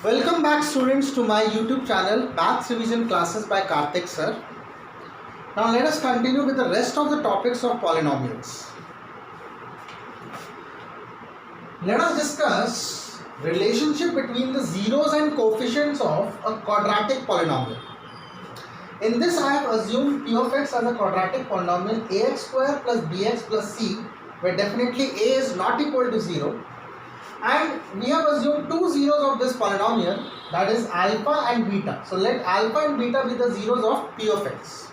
Welcome back students to my YouTube channel Maths Revision Classes by Karthik sir. Now let us continue with the rest of the topics of polynomials. Let us discuss relationship between the zeros and coefficients of a quadratic polynomial. In this I have assumed p of x as a quadratic polynomial ax square plus bx plus c, where definitely a is not equal to 0. And we have assumed two zeros of this polynomial, that is alpha and beta. So let alpha and beta be the zeros of p of x.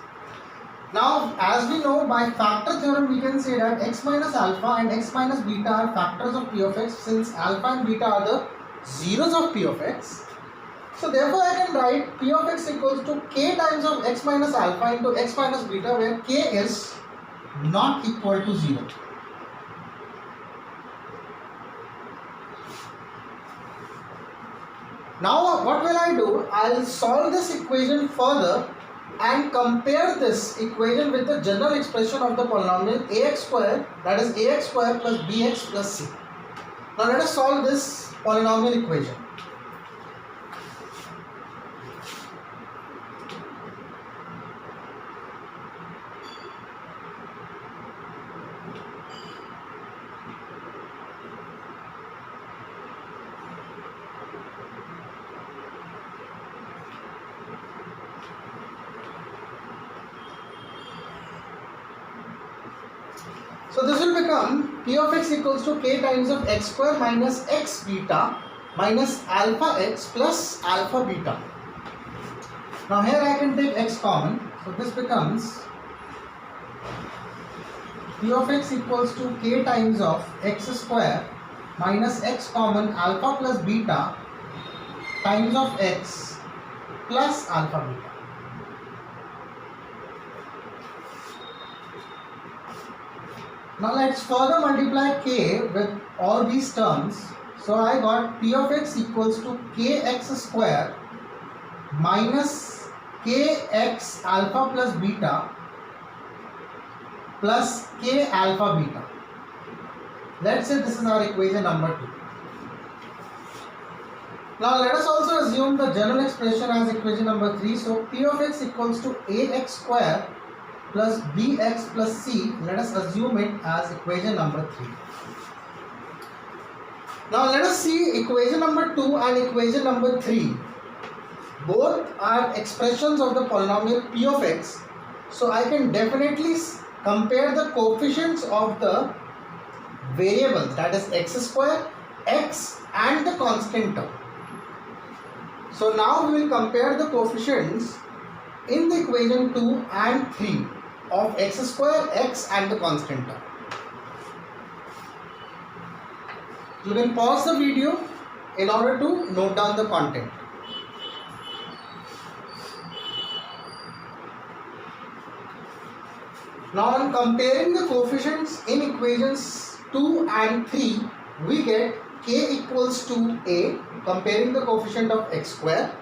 Now as we know, by factor theorem we can say that x minus alpha and x minus beta are factors of p of x, since alpha and beta are the zeros of p of x. So therefore I can write p of x equals to k times of x minus alpha into x minus beta, where k is not equal to 0. Now what will I do? I'll solve this equation further and compare this equation with the general expression of the polynomial ax square, that is ax square plus bx plus c. Now let us solve this polynomial equation. So this will become p of x equals to k times of x square minus x beta minus alpha x plus alpha beta. Now here I can take x common. So this becomes p of x equals to k times of x square minus x common alpha plus beta times of x plus alpha beta. Now let's further multiply k with all these terms. So I got p of x equals to kx square minus kx alpha plus beta plus k alpha beta. Let's say this is our equation number 2. Now let us also assume the general expression as equation number 3. So p of x equals to ax square plus bx plus c, let us assume it as equation number 3. Now let us see equation number 2 and equation number 3. Both are expressions of the polynomial p of x. So I can definitely compare the coefficients of the variables, that is x square, x and the constant term. So now we will compare the coefficients in the equation 2 and 3 of x square, x and the constant term. You can pause the video in order to note down the content. Now on comparing the coefficients in equations 2 and 3, we get k equals to a, comparing the coefficient of x square.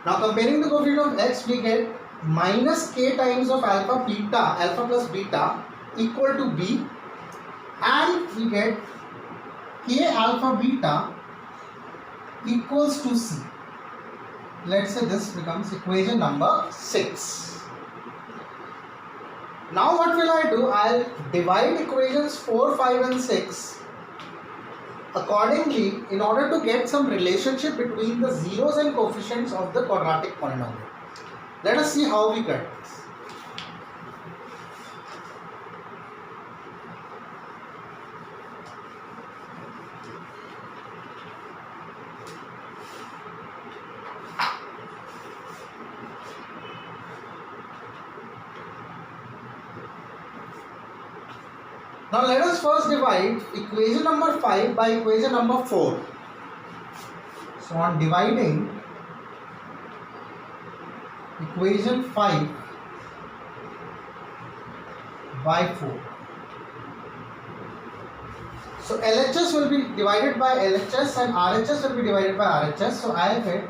Now comparing the coefficient of x, we get minus k times of alpha plus beta equal to b, and we get k alpha beta equals to c. Let's say this becomes equation number 6. Now what will I do? I'll divide equations 4, 5 and 6 accordingly in order to get some relationship between the zeros and coefficients of the quadratic polynomial. Let us see how we get this. Now let us first divide equation number 5 by equation number 4. So on dividing equation 5 by 4. So LHS will be divided by LHS and RHS will be divided by RHS. So I get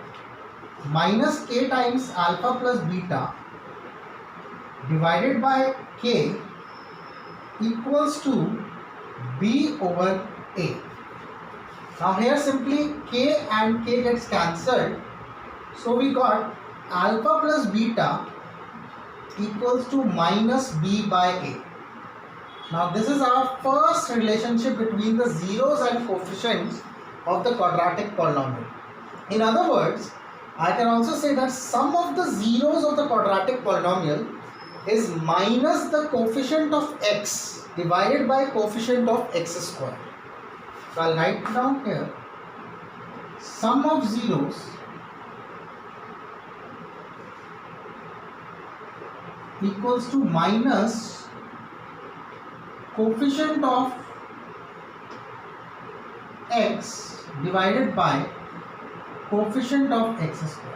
minus k times alpha plus beta divided by k equals to b over a. Now here simply k and k gets cancelled. So we got alpha plus beta equals to minus b by a. Now this is our first relationship between the zeros and coefficients of the quadratic polynomial. In other words, I can also say that sum of the zeros of the quadratic polynomial is minus the coefficient of x divided by coefficient of x square. So I'll write it down here. Sum of zeros equals to minus coefficient of x divided by coefficient of x square.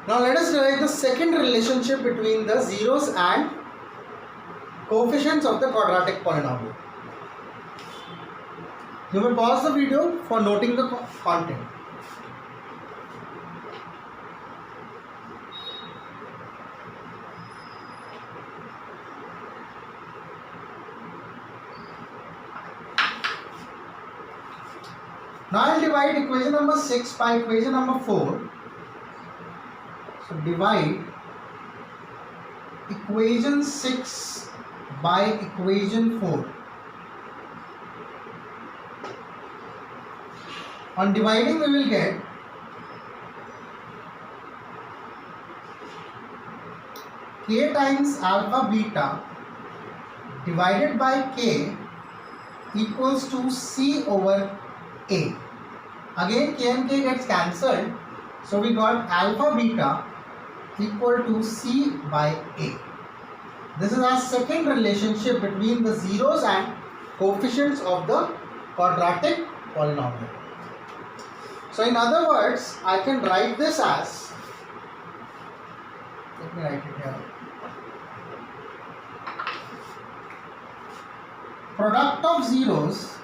Now let us derive the second relationship between the zeros and coefficients of the quadratic polynomial. You may pause the video for noting the content. Now I will divide equation number 6 by equation number 4. So divide equation 6 by equation 4. On dividing we will get k times alpha beta divided by k equals to c over a. Again k and k gets cancelled, so we got alpha beta equal to c by a. This is our second relationship between the zeros and coefficients of the quadratic polynomial. So in other words, I can write this as, let me write it here, product of zeros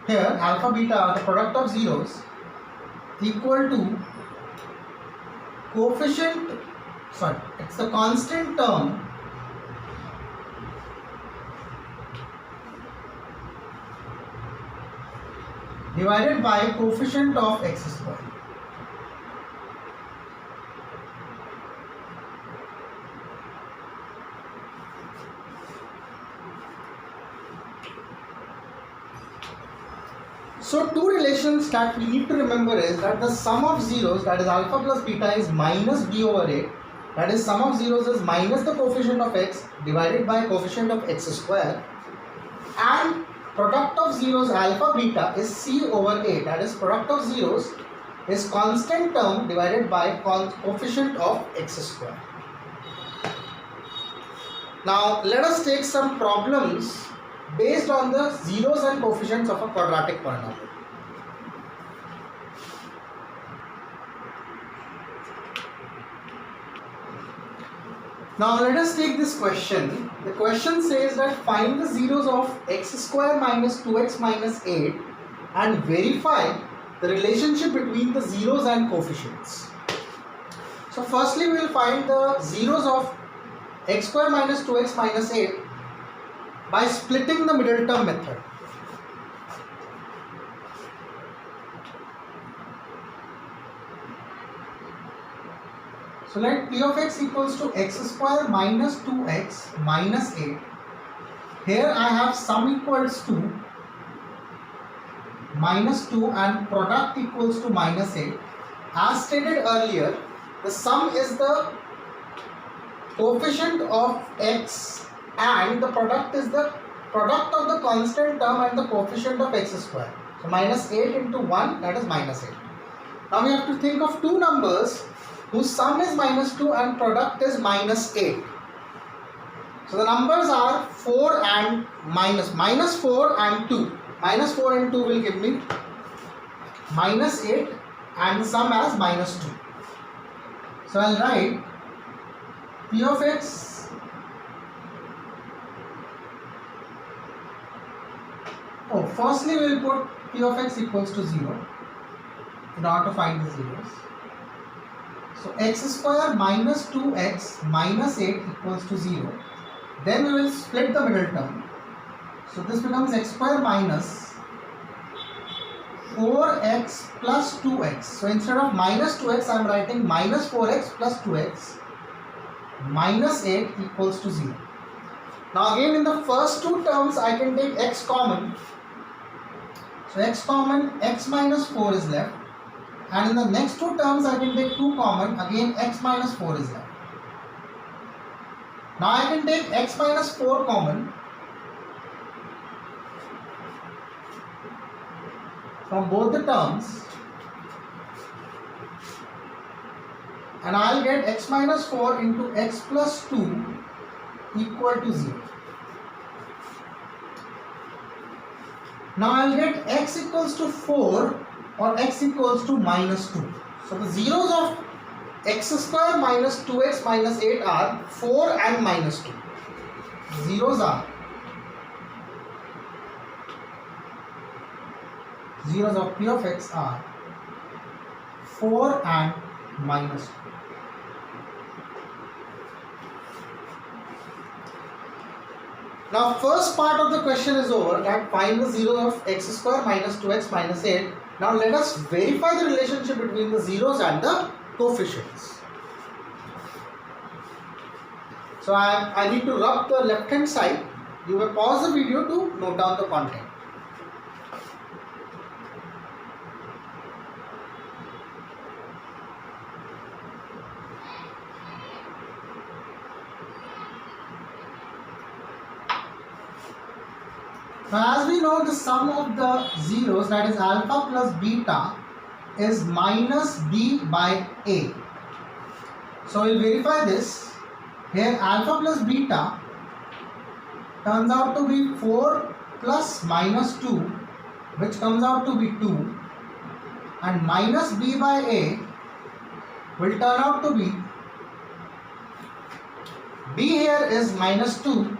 here, alpha beta, the product of zeros equal to coefficient, it's the constant term divided by coefficient of x square. So two relations that we need to remember is that the sum of zeros, that is alpha plus beta, is minus b over a. That is sum of zeros is minus the coefficient of x divided by coefficient of x square, and product of zeros alpha beta is c over a. That is product of zeros is constant term divided by coefficient of x square. Now let us take some problems based on the zeros and coefficients of a quadratic polynomial. Now let us take this question. The question says that find the zeros of x square minus 2x minus 8 and verify the relationship between the zeros and coefficients. So firstly we will find the zeros of x square minus 2x minus 8 by splitting the middle term method. So let p of x equals to x square minus 2x minus 8. Here I have sum equals to minus 2 and product equals to minus 8. As stated earlier, the sum is the coefficient of x and the product is the product of the constant term and the coefficient of x square. So minus 8 into 1, that is minus 8. Now we have to think of two numbers whose sum is minus 2 and product is minus 8. So the numbers are 4 and minus 4 and 2. Minus 4 and 2 will give me minus 8 and the sum as minus 2. So I'll write p of x firstly we will put p of x equals to 0 in order to find the zeros. So x square minus 2x minus 8 equals to 0. Then we will split the middle term. So this becomes x square minus 4x plus 2x. So instead of minus 2x, I am writing minus 4x plus 2x minus 8 equals to 0. Now again in the first two terms, I can take x common. So x common, x minus 4 is left. And in the next two terms, I can take 2 common. Again x minus 4 is left. Now I can take x minus 4 common from both the terms, and I'll get x minus 4 into x plus 2 equal to 0. Now I'll get x equals to 4 or x equals to minus 2. So the zeros of x square minus 2x minus 8 are 4 and minus 2. The zeros of p of x are 4 and minus 2. Now first part of the question is over, that find the zeros of x square minus 2x minus 8. Now let us verify the relationship between the zeros and the coefficients. So I need to rub the left hand side. You may pause the video to note down the content. Now as we know, the sum of the zeros, that is alpha plus beta, is minus b by a. So we'll verify this. Here alpha plus beta turns out to be 4 plus minus 2, which comes out to be 2, and minus b by a will turn out to be, b here is minus 2,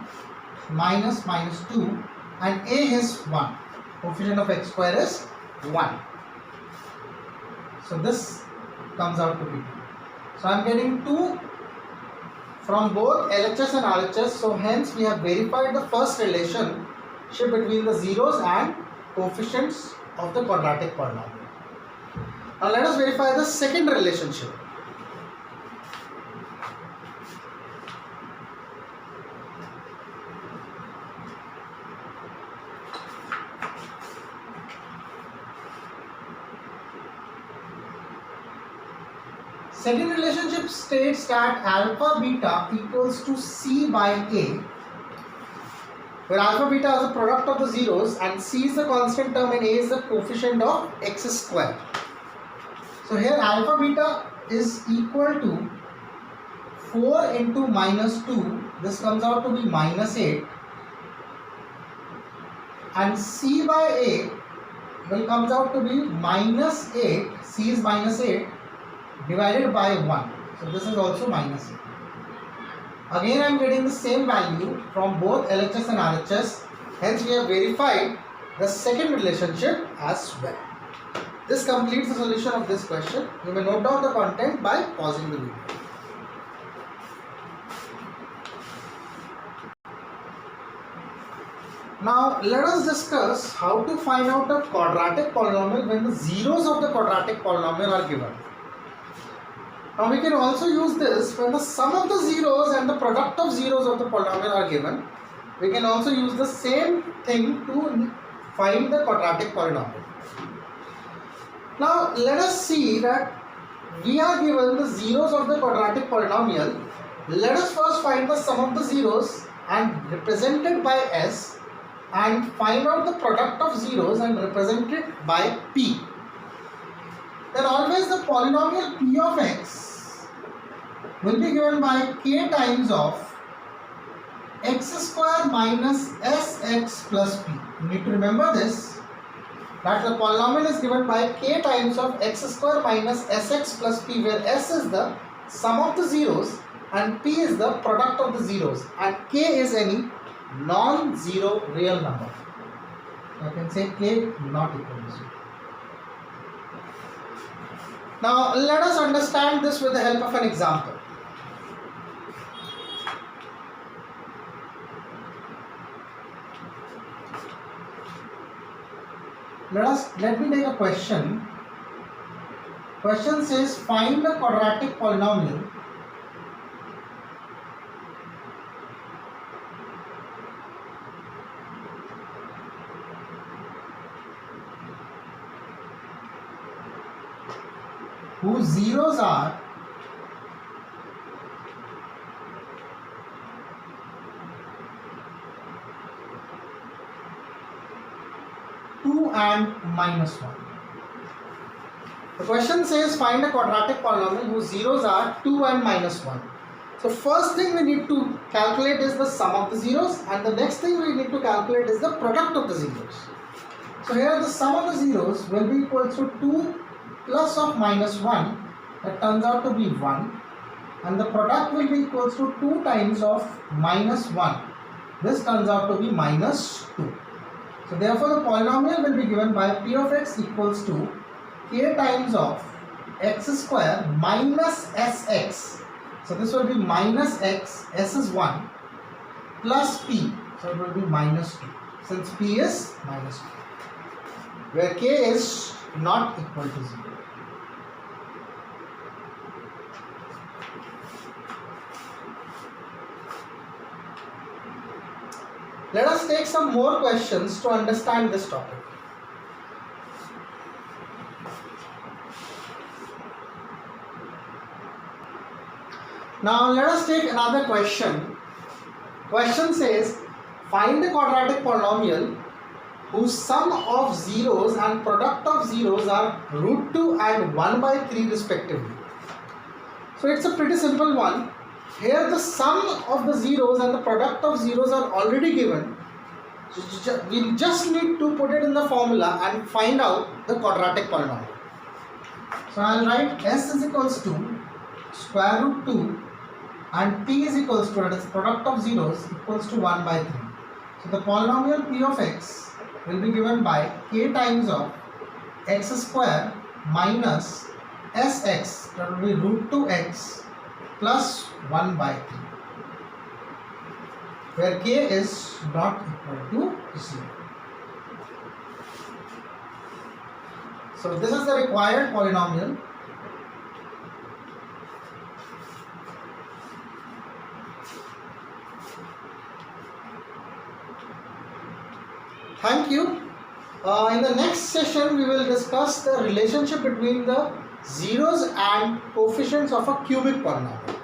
minus 2, and a is 1. Coefficient of x square is 1. So this comes out to be 2. So I am getting 2 from both LHS and RHS. So hence we have verified the first relationship between the zeros and coefficients of the quadratic polynomial. Now let us verify the second relationship. Second relationship states that alpha beta equals to c by a, where alpha beta is the product of the zeros and c is the constant term and a is the coefficient of x square. So here alpha beta is equal to 4 into minus 2, this comes out to be minus 8, and c by a will comes out to be minus 8, c is minus 8 divided by 1. So this is also minus 8. Again I am getting the same value from both LHS and RHS. Hence we have verified the second relationship as well. This completes the solution of this question. You may note down the content by pausing the video. Now let us discuss how to find out a quadratic polynomial when the zeros of the quadratic polynomial are given. Now we can also use this when the sum of the zeros and the product of zeros of the polynomial are given. We can also use the same thing to find the quadratic polynomial. Now let us see that we are given the zeros of the quadratic polynomial. Let us first find the sum of the zeros and represent it by s, and find out the product of zeros and represent it by p. Then always the polynomial p of x will be given by k times of x square minus sx plus p. You need to remember this, that the polynomial is given by k times of x square minus sx plus p, where s is the sum of the zeros and p is the product of the zeros, and k is any non-zero real number. I can say k not equal to 0. Now let us understand this with the help of an example. Let me take a question. Question says find a quadratic polynomial whose zeros are two and minus one. The question says find a quadratic polynomial whose zeros are 2 and minus 1. So first thing we need to calculate is the sum of the zeros, and the next thing we need to calculate is the product of the zeros. So here the sum of the zeros will be equal to 2 plus of minus 1, that turns out to be 1, and the product will be equal to 2 times of minus 1. This turns out to be minus 2. So therefore the polynomial will be given by p of x equals to k times of x square minus sx. So this will be minus x, s is 1, plus p, so it will be minus 2, since p is minus 2, where k is not equal to 0. Let us take some more questions to understand this topic. Now let us take another question. Question says find a quadratic polynomial whose sum of zeros and product of zeros are root 2 and 1 by 3 respectively. So it's a pretty simple one. Here the sum of the zeros and the product of zeros are already given. So we just need to put it in the formula and find out the quadratic polynomial. So I'll write s is equals to square root 2 and p is equals to, that is product of zeros, equals to 1 by 3. So the polynomial p of x will be given by k times of x square minus sx, that will be root 2x plus 1 by 3, where k is not equal to 0. So this is the required polynomial. Thank you. In the next session we will discuss the relationship between the zeros and coefficients of a cubic polynomial.